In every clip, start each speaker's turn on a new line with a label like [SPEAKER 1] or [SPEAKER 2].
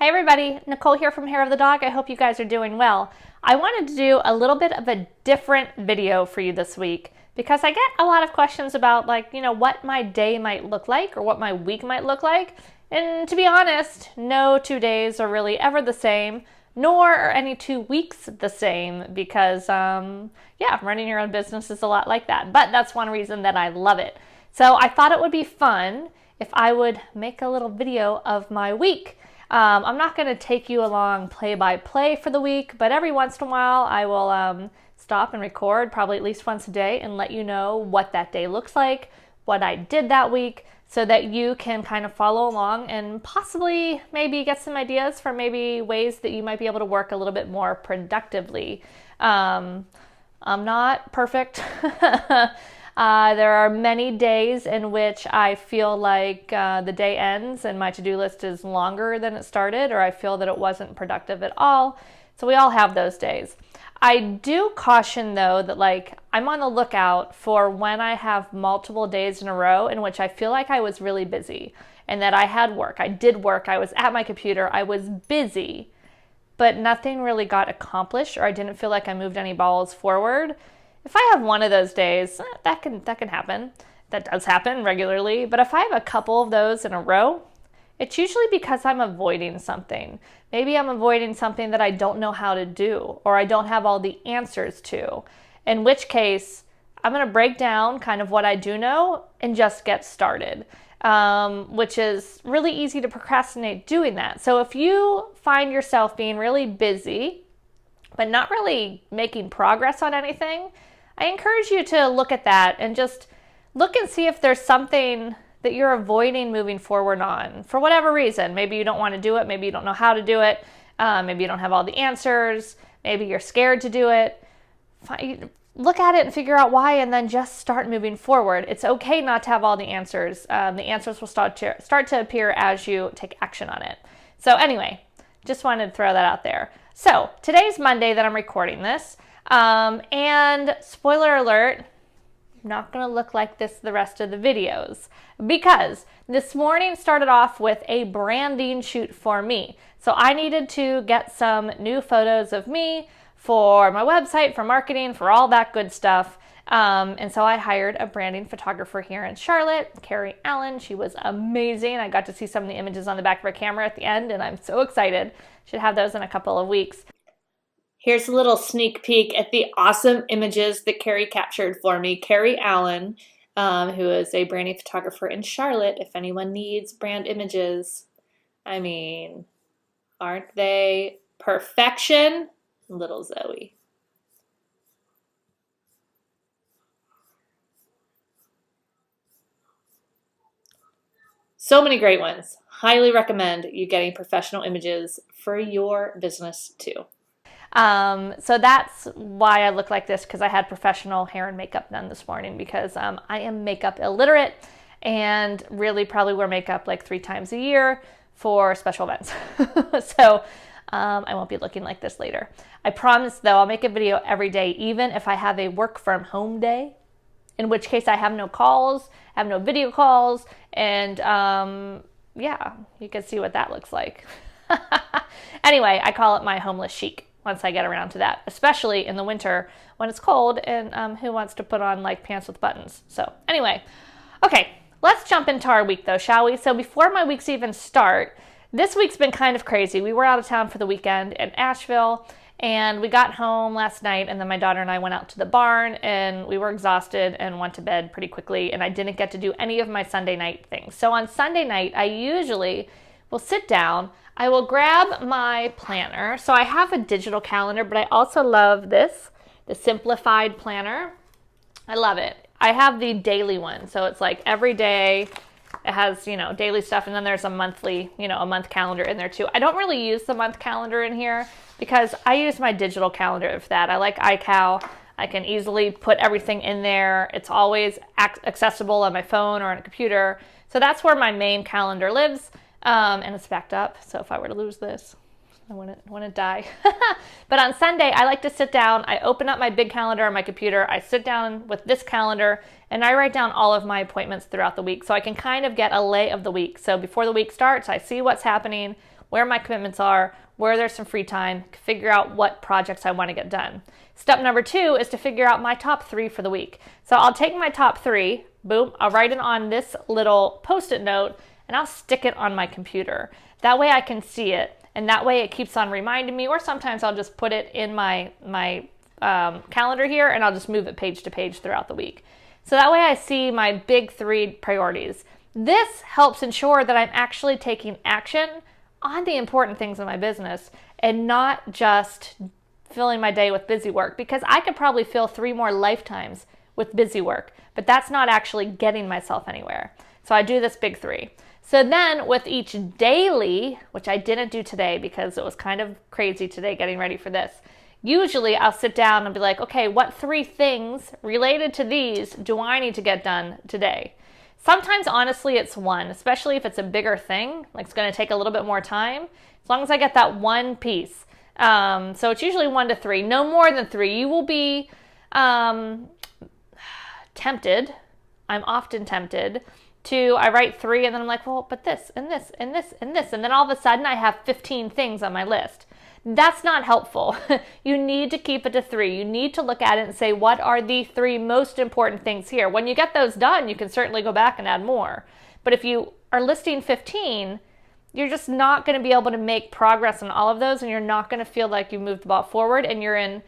[SPEAKER 1] Hey everybody, Nicole here from Hair of the Dog. I hope you guys are doing well. I wanted to do a little bit of a different video for you this week because I get a lot of questions about what my day might look like or what my week might look like. And to be honest, no 2 days are really ever the same, nor are any 2 weeks the same because, running your own business is a lot like that. But that's one reason that I love it. So I thought it would be fun if I would make a little video of my week. I'm not going to take you along play by play for the week, but every once in a while I will stop and record probably at least once a day and let you know what that day looks like, what I did that week, so that you can kind of follow along and possibly maybe get some ideas for maybe ways that you might be able to work a little bit more productively. I'm not perfect. There are many days in which I feel like the day ends and my to-do list is longer than it started, or I feel that it wasn't productive at all. So we all have those days. I do caution though that I'm on the lookout for when I have multiple days in a row in which I feel like I was really busy and that I had work. I did work. I was at my computer. I was busy, but nothing really got accomplished, or I didn't feel like I moved any balls forward. If I have one of those days, that can happen. That does happen regularly. But if I have a couple of those in a row, it's usually because I'm avoiding something. Maybe I'm avoiding something that I don't know how to do, or I don't have all the answers to. In which case, I'm going to break down kind of what I do know and just get started, which is really easy to procrastinate doing that. So if you find yourself being really busy, but not really making progress on anything, I encourage you to look at that and just look and see if there's something that you're avoiding moving forward on for whatever reason. Maybe you don't want to do it. Maybe you don't know how to do it. Maybe you don't have all the answers. Maybe you're scared to do it. Look at it and figure out why, and then just start moving forward. It's okay not to have all the answers. The answers will start to appear as you take action on it. So anyway, just wanted to throw that out there. So today's Monday that I'm recording this, and spoiler alert, I'm not going to look like this the rest of the videos because this morning started off with a branding shoot for me. So I needed to get some new photos of me for my website, for marketing, for all that good stuff. And so I hired a branding photographer here in Charlotte, Carrie Allen. She was amazing. I got to see some of the images on the back of her camera at the end, and I'm so excited. Should have those in a couple of weeks. Here's a little sneak peek at the awesome images that Carrie captured for me. Carrie Allen, who is a branding photographer in Charlotte, if anyone needs brand images. I mean, aren't they perfection? Little Zoe. So many great ones. Highly recommend you getting professional images for your business too. So that's why I look like this, because I had professional hair and makeup done this morning because I am makeup illiterate and really probably wear makeup like 3 times a year for special events. So I won't be looking like this later. I promise though, I'll make a video every day, even if I have a work from home day, in which case I have no calls, have no video calls, and you can see what that looks like. Anyway, I call it my homeless chic once I get around to that, especially in the winter when it's cold and who wants to put on like pants with buttons. So anyway, okay, let's jump into our week though, shall we? So before my weeks even start, this week's been kind of crazy. We were out of town for the weekend in Asheville, and we got home last night, and then my daughter and I went out to the barn, and we were exhausted and went to bed pretty quickly, and I didn't get to do any of my Sunday night things. So on Sunday night, I usually will sit down, I will grab my planner. So I have a digital calendar, but I also love this, the simplified planner. I love it. I have the daily one, so it's like every day. It has, daily stuff, and then there's a monthly, a month calendar in there too. I don't really use the month calendar in here because I use my digital calendar for that. I like iCal. I can easily put everything in there. It's always accessible on my phone or on a computer. So that's where my main calendar lives, and it's backed up. So if I were to lose this, I wouldn't die. But on Sunday, I like to sit down. I open up my big calendar on my computer. I sit down with this calendar, and I write down all of my appointments throughout the week so I can kind of get a lay of the week. So before the week starts, I see what's happening, where my commitments are, where there's some free time, figure out what projects I want to get done. Step number 2 is to figure out my top 3 for the week. So I'll take my top 3, boom, I'll write it on this little Post-it note, and I'll stick it on my computer. That way I can see it, and that way it keeps on reminding me, or sometimes I'll just put it in my calendar here, and I'll just move it page to page throughout the week. So that way I see my big 3 priorities. This helps ensure that I'm actually taking action on the important things in my business and not just filling my day with busy work, because I could probably fill 3 more lifetimes with busy work, but that's not actually getting myself anywhere. So I do this big 3. So then with each daily, which I didn't do today because it was kind of crazy today getting ready for this, usually I'll sit down and be like, okay, what 3 things related to these do I need to get done today? Sometimes, honestly, it's 1, especially if it's a bigger thing, like it's going to take a little bit more time, as long as I get that 1 piece. So it's usually 1 to 3, no more than 3. You will be tempted. I'm often tempted to, I write 3 and then I'm like, well, but this and this and this and this. And then all of a sudden I have 15 things on my list. That's not helpful. You need to keep it to 3. You need to look at it and say, what are the 3 most important things here? When you get those done, you can certainly go back and add more. But if you are listing 15, you're just not going to be able to make progress on all of those, and you're not going to feel like you moved the ball forward, and you're in,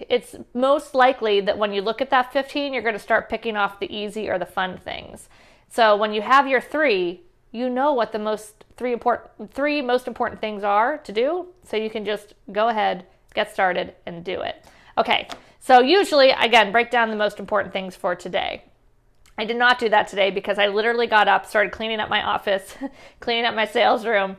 [SPEAKER 1] it's most likely that when you look at that 15, you're going to start picking off the easy or the fun things. So when you have your 3, you know what the 3 most important things are to do, so you can just go ahead, get started, and do it. Okay, so usually, again, break down the most important things for today. I did not do that today because I literally got up, started cleaning up my office, cleaning up my sales room,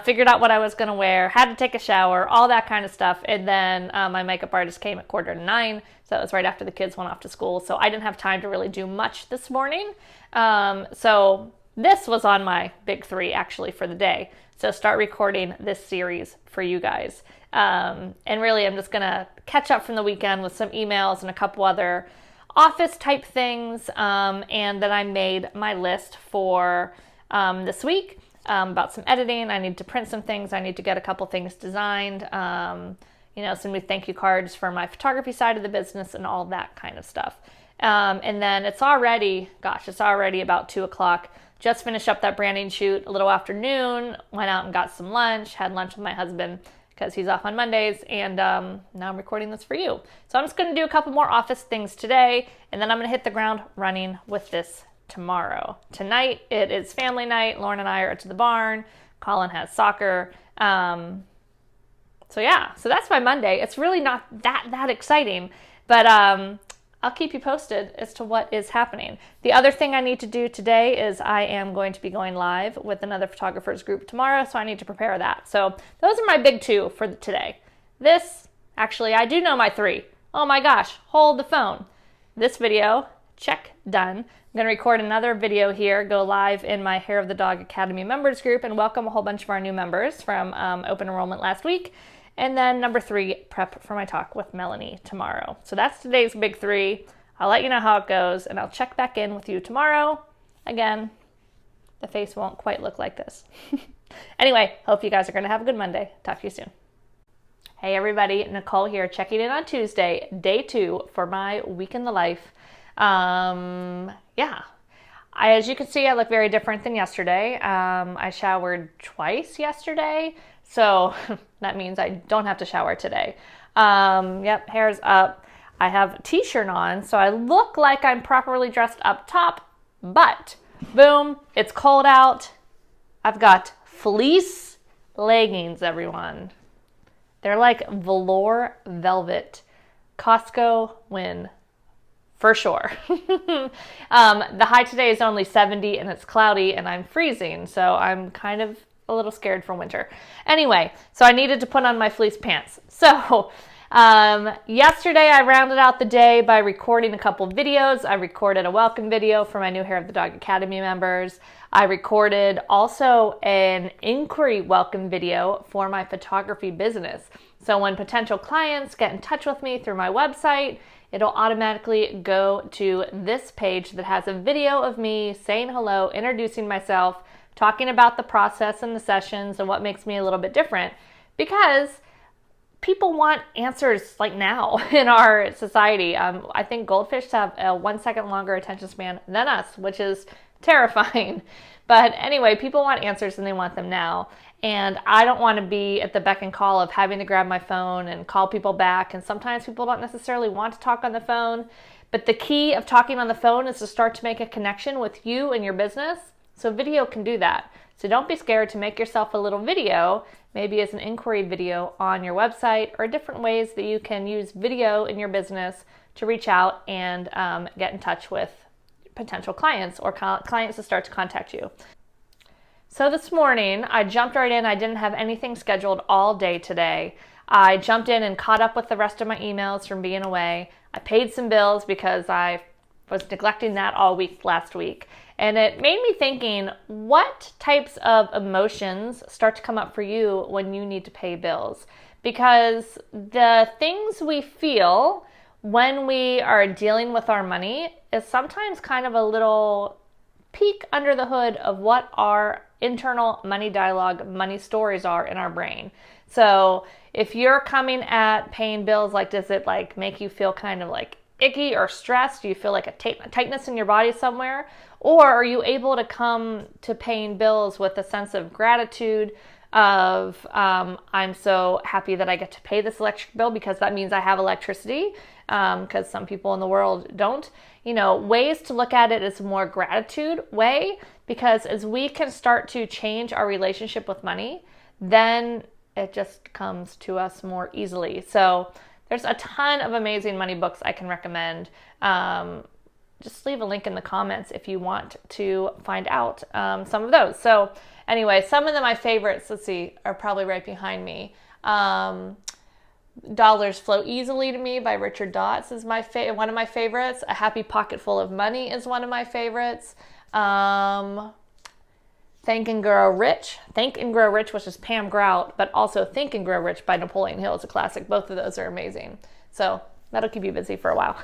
[SPEAKER 1] figured out what I was going to wear, had to take a shower, all that kind of stuff. And then my makeup artist came at 8:45, so it was right after the kids went off to school. So I didn't have time to really do much this morning. So this was on my big 3 actually for the day. So start recording this series for you guys. And really I'm just going to catch up from the weekend with some emails and a couple other office type things. And then I made my list for this week about some editing. I need to print some things. I need to get a couple things designed. Some new thank you cards for my photography side of the business and all that kind of stuff. And then it's already about 2:00. Just finished up that branding shoot a little afternoon, went out and got some lunch, had lunch with my husband because he's off on Mondays, and now I'm recording this for you. So I'm just going to do a couple more office things today, and then I'm going to hit the ground running with this tomorrow. Tonight, it is family night. Lauren and I are to the barn. Colin has soccer. So that's my Monday. It's really not that exciting, but I'll keep you posted as to what is happening. The other thing I need to do today is I am going to be going live with another photographers group tomorrow, so I need to prepare that. So those are my big 2 for today. Actually, I do know my 3. Oh my gosh, hold the phone. This video, check, done. I'm going to record another video here, go live in my Hair of the Dog Academy members group, and welcome a whole bunch of our new members from open enrollment last week. And then number 3, prep for my talk with Melanie tomorrow. So that's today's big 3. I'll let you know how it goes, and I'll check back in with you tomorrow. Again, the face won't quite look like this. Anyway, hope you guys are going to have a good Monday. Talk to you soon. Hey everybody, Nicole here, checking in on Tuesday, day 2 for my week in the life. As you can see, I look very different than yesterday. I showered twice yesterday, so that means I don't have to shower today. Hair's up. I have a t-shirt on, so I look like I'm properly dressed up top, but boom, it's cold out. I've got fleece leggings, everyone. They're like velour velvet. Costco win. For sure. The high today is only 70 and it's cloudy and I'm freezing, so I'm kind of a little scared for winter. Anyway, so I needed to put on my fleece pants. So yesterday I rounded out the day by recording a couple of videos. I recorded a welcome video for my new Hair of the Dog Academy members. I recorded also an inquiry welcome video for my photography business. So when potential clients get in touch with me through my website it'll automatically go to this page that has a video of me saying hello, introducing myself, talking about the process and the sessions and what makes me a little bit different, because people want answers like now in our society. I think goldfish have a 1 second longer attention span than us, which is terrifying. But anyway, people want answers and they want them now. And I don't want to be at the beck and call of having to grab my phone and call people back. And sometimes people don't necessarily want to talk on the phone. But the key of talking on the phone is to start to make a connection with you and your business. So video can do that. So don't be scared to make yourself a little video, maybe as an inquiry video on your website, or different ways that you can use video in your business to reach out and get in touch with potential clients or clients to start to contact you. So this morning, I jumped right in. I didn't have anything scheduled all day today. I jumped in and caught up with the rest of my emails from being away. I paid some bills because I was neglecting that all week last week. And it made me thinking, what types of emotions start to come up for you when you need to pay bills? Because the things we feel when we are dealing with our money is sometimes kind of a little peek under the hood of what our internal money dialogue, money stories are in our brain. So if you're coming at paying bills, like, does it like make you feel kind of like icky or stressed? Do you feel like a tightness in your body somewhere? Or are you able to come to paying bills with a sense of gratitude of, I'm so happy that I get to pay this electric bill because that means I have electricity, because some people in the world don't. You know, ways to look at it is a more gratitude way, because as we can start to change our relationship with money, then it just comes to us more easily. So there's a ton of amazing money books I can recommend. Just leave a link in the comments if you want to find out some of those. So anyway, some of my favorites, let's see, are probably right behind me. Dollars Flow Easily to Me by Richard Dotts is one of my favorites. A Happy Pocket Full of Money is one of my favorites. Think and Grow Rich, which is Pam Grout, but also Think and Grow Rich by Napoleon Hill is a classic. Both of those are amazing. So that'll keep you busy for a while.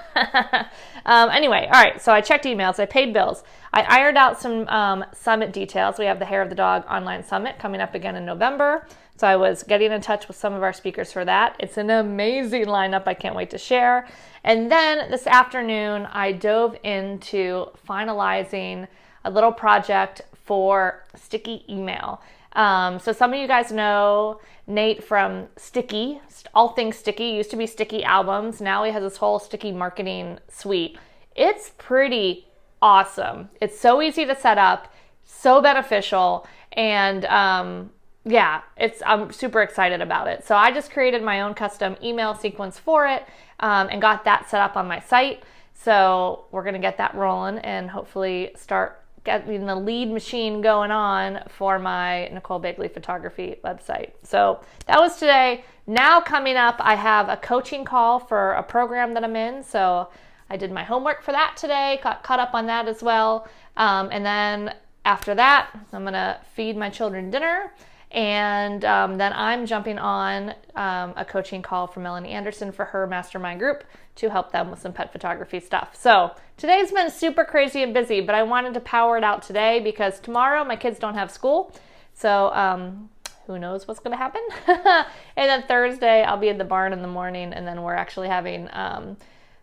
[SPEAKER 1] Anyway, all right, so I checked emails, I paid bills. I ironed out some summit details. We have the Hair of the Dog online summit coming up again in November. So I was getting in touch with some of our speakers for that. It's an amazing lineup. I can't wait to share. And then this afternoon, I dove into finalizing a little project for sticky email. So some of you guys know Nate from Sticky, All Things Sticky, used to be Sticky Albums. Now he has this whole sticky marketing suite. It's pretty awesome. It's so easy to set up, so beneficial, and I'm super excited about it. So I just created my own custom email sequence for it and got that set up on my site. So we're going to get that rolling and hopefully start getting the lead machine going on for my Nicole Begley photography website. So that was today. Now coming up, I have a coaching call for a program that I'm in. So I did my homework for that today, got caught up on that as well. And then after that, I'm going to feed my children dinner. And then I'm jumping on a coaching call for Melanie Anderson for her mastermind group to help them with some pet photography stuff. So today's been super crazy and busy, but I wanted to power it out today because tomorrow my kids don't have school. So who knows what's going to happen. And then Thursday I'll be at the barn in the morning, and then we're actually having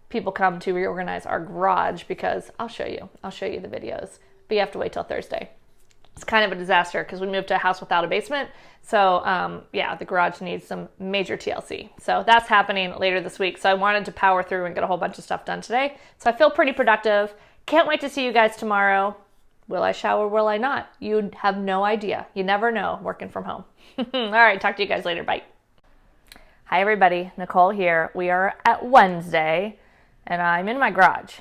[SPEAKER 1] people come to reorganize our garage because I'll show you the videos, but you have to wait till Thursday. It's kind of a disaster because we moved to a house without a basement. So the garage needs some major TLC. So that's happening later this week. So I wanted to power through and get a whole bunch of stuff done today. So I feel pretty productive. Can't wait to see you guys tomorrow. Will I shower? Will I not? You have no idea. You never know working from home. All right. Talk to you guys later. Bye. Hi, everybody. Nicole here. We are at Wednesday and I'm in my garage.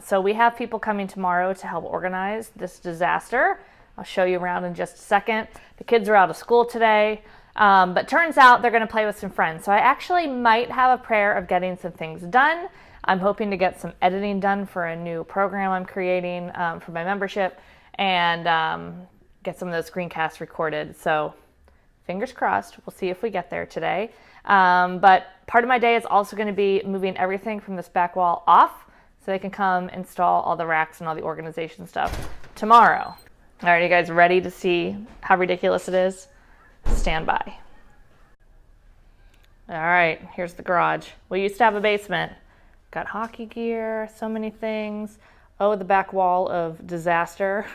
[SPEAKER 1] So we have people coming tomorrow to help organize this disaster. I'll show you around in just a second. The kids are out of school today, but turns out they're going to play with some friends. So I actually might have a prayer of getting some things done. I'm hoping to get some editing done for a new program I'm creating for my membership and get some of those screencasts recorded. So Fingers crossed. We'll see if we get there today. But part of my day is also going to be moving everything from this back wall off so they can come install all the racks and all the organization stuff tomorrow. All right, you guys ready to see how ridiculous it is? Stand by. All right, here's the garage. We used to have a basement. Got hockey gear, so many things. Oh, the back wall of disaster.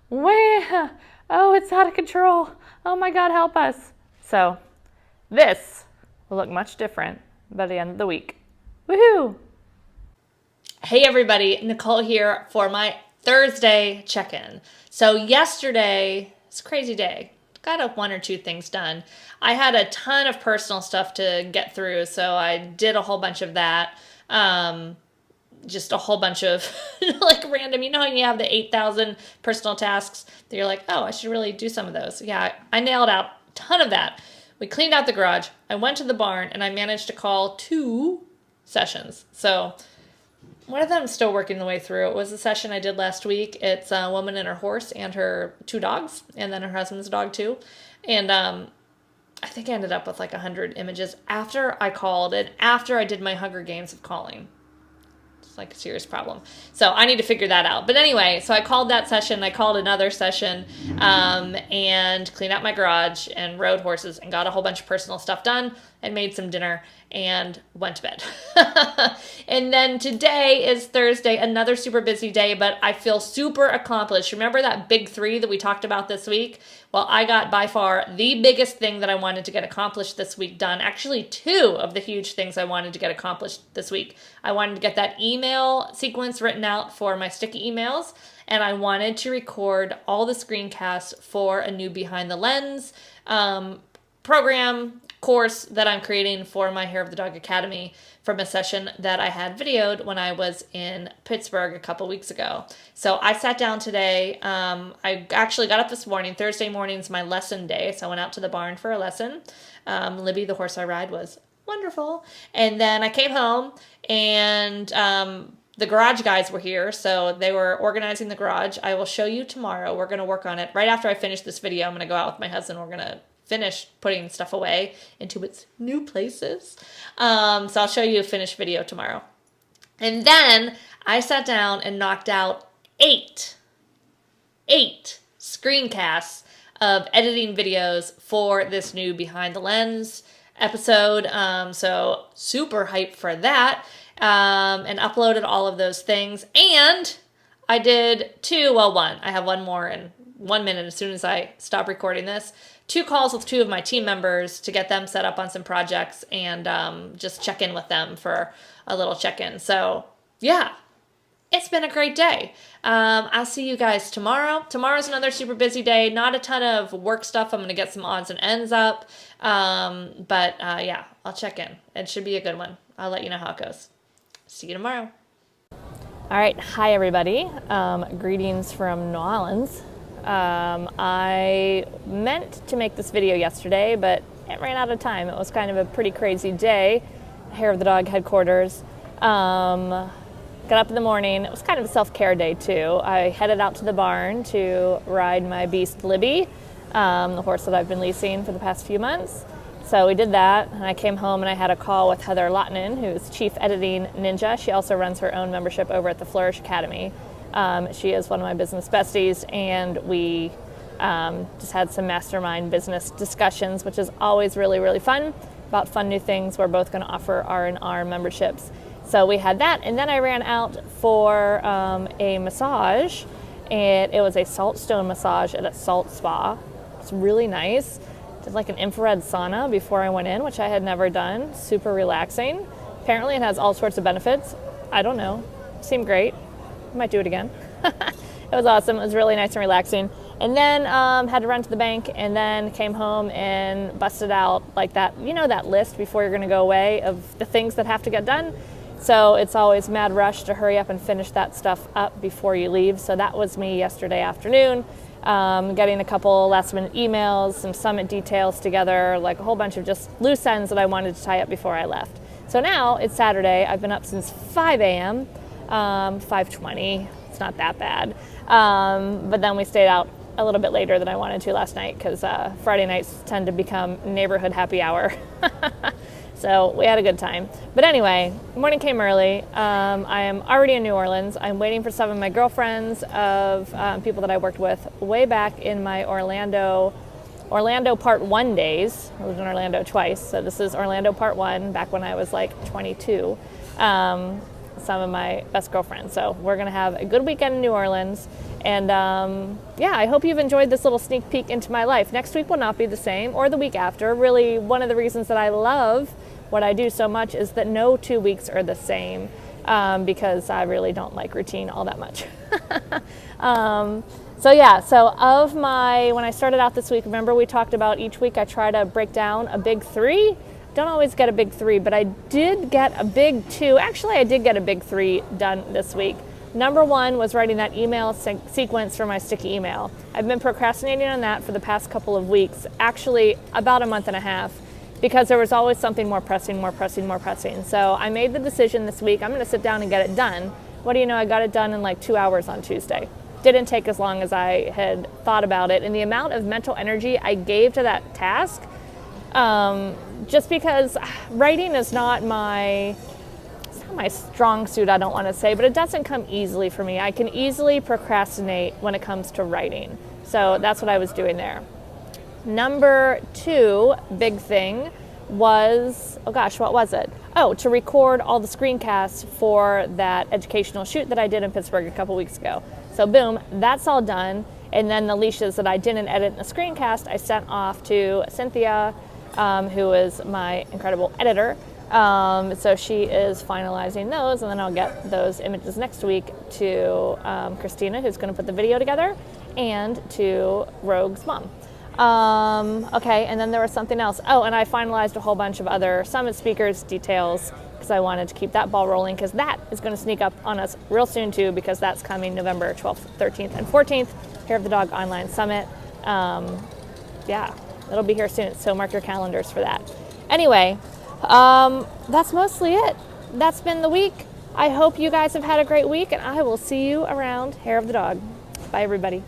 [SPEAKER 1] Wah! Oh, it's out of control. Oh my God, help us. So this will look much different by the end of the week. Woohoo! Hey everybody, Nicole here for my Thursday check-in. So yesterday, it's a crazy day. Got one or two things done. I had a ton of personal stuff to get through, so I did a whole bunch of that. Just a whole bunch of like random, you know how you have the 8,000 personal tasks that you're like, oh, I should really do some of those. Yeah, I nailed out a ton of that. We cleaned out the garage. I went to the barn and I managed to call 2 sessions. So one of them is still working the way through. It was a session I did last week. It's a woman and her horse and her 2 dogs, and then her husband's dog too. And I think I ended up with like 100 images after I called and after I did my Hunger Games of calling. It's like a serious problem. So I need to figure that out. But anyway, so I called that session. I called another session and cleaned out my garage and rode horses and got a whole bunch of personal stuff done and made some dinner and went to bed. And then today is Thursday, another super busy day, but I feel super accomplished. Remember that big 3 that we talked about this week? Well, I got by far the biggest thing that I wanted to get accomplished this week done. Actually, 2 of the huge things I wanted to get accomplished this week. I wanted to get that email sequence written out for my sticky emails, and I wanted to record all the screencasts for a new Behind the Lens program course that I'm creating for my Hair of the Dog Academy from a session that I had videoed when I was in Pittsburgh a couple weeks ago. So I sat down today. I actually got up this morning. Thursday morning is my lesson day, so I went out to the barn for a lesson. Libby, the horse I ride, was wonderful. And then I came home and the garage guys were here, so they were organizing the garage. I will show you tomorrow. We're going to work on it. Right after I finish this video, I'm going to go out with my husband. We're going to finish putting stuff away into its new places. So I'll show you a finished video tomorrow. And then I sat down and knocked out 8 screencasts of editing videos for this new Behind the Lens episode. So super hyped for that. And uploaded all of those things. And I did 1. I have one more in 1 minute as soon as I stop recording this. 2 calls with 2 of my team members to get them set up on some projects and just check in with them for a little check-in. So yeah, it's been a great day. I'll see you guys tomorrow. Tomorrow's another super busy day. Not a ton of work stuff. I'm going to get some odds and ends up. But yeah, I'll check in. It should be a good one. I'll let you know how it goes. See you tomorrow. All right. Hi, everybody. Greetings from New Orleans. I meant to make this video yesterday, but it ran out of time. It was kind of a pretty crazy day. Hair of the Dog headquarters. Got up in the morning. It was kind of a self-care day too. I headed out to the barn to ride my beast Libby, the horse that I've been leasing for the past few months. So we did that, and I came home and I had a call with Heather Lottinen, who's Chief Editing Ninja. She also runs her own membership over at the Flourish Academy. She is one of my business besties, and we just had some mastermind business discussions, which is always really, really fun, about fun new things we're both going to offer R&R memberships. So we had that, and then I ran out for a massage, and it was a salt stone massage at a salt spa. It's really nice. Did like an infrared sauna before I went in, which I had never done. Super relaxing. Apparently it has all sorts of benefits. I don't know. Seemed great. Might do it again. It was awesome. It was really nice and relaxing. And then had to run to the bank, and then came home and busted out like that, you know, that list before you're going to go away of the things that have to get done. So it's always mad rush to hurry up and finish that stuff up before you leave. So that was me yesterday afternoon, getting a couple last minute emails, some summit details together, like a whole bunch of just loose ends that I wanted to tie up before I left. So now it's Saturday. I've been up since 5 a.m., 5:20. It's not that bad. But then we stayed out a little bit later than I wanted to last night because Friday nights tend to become neighborhood happy hour. So we had a good time. But anyway, morning came early. I am already in New Orleans. I'm waiting for some of my girlfriends of people that I worked with way back in my Orlando Part 1 days. I lived in Orlando twice, so this is Orlando Part 1, back when I was like 22. Some of my best girlfriends. So we're going to have a good weekend in New Orleans. And yeah, I hope you've enjoyed this little sneak peek into my life. Next week will not be the same, or the week after. Really, one of the reasons that I love what I do so much is that no 2 weeks are the same, because I really don't like routine all that much. So yeah, when I started out this week, remember we talked about each week I try to break down a big 3. Don't always get a big 3, but I did get a big 2. Actually, I did get a big 3 done this week. Number 1 was writing that email sequence for my sticky email. I've been procrastinating on that for the past couple of weeks, actually about a month and a half, because there was always something more pressing. So I made the decision this week, I'm going to sit down and get it done. What do you know, I got it done in like 2 hours on Tuesday. Didn't take as long as I had thought about it. And the amount of mental energy I gave to that task, just because writing is not my strong suit, I don't want to say, but it doesn't come easily for me. I can easily procrastinate when it comes to writing. So that's what I was doing there. Number 2 big thing was, oh gosh, what was it? Oh, to record all the screencasts for that educational shoot that I did in Pittsburgh a couple weeks ago. So boom, that's all done. And then the leashes that I didn't edit in the screencast, I sent off to Cynthia, who is my incredible editor. So she is finalizing those, and then I'll get those images next week to Christina, who's going to put the video together, and to Rogue's mom. Okay, and then there was something else. Oh, and I finalized a whole bunch of other summit speakers details because I wanted to keep that ball rolling, because that is going to sneak up on us real soon too, because that's coming November 12th, 13th, and 14th, Hair of the Dog Online Summit. Yeah, it'll be here soon, so mark your calendars for that. Anyway, that's mostly it. That's been the week. I hope you guys have had a great week, and I will see you around Hair of the Dog. Bye, everybody.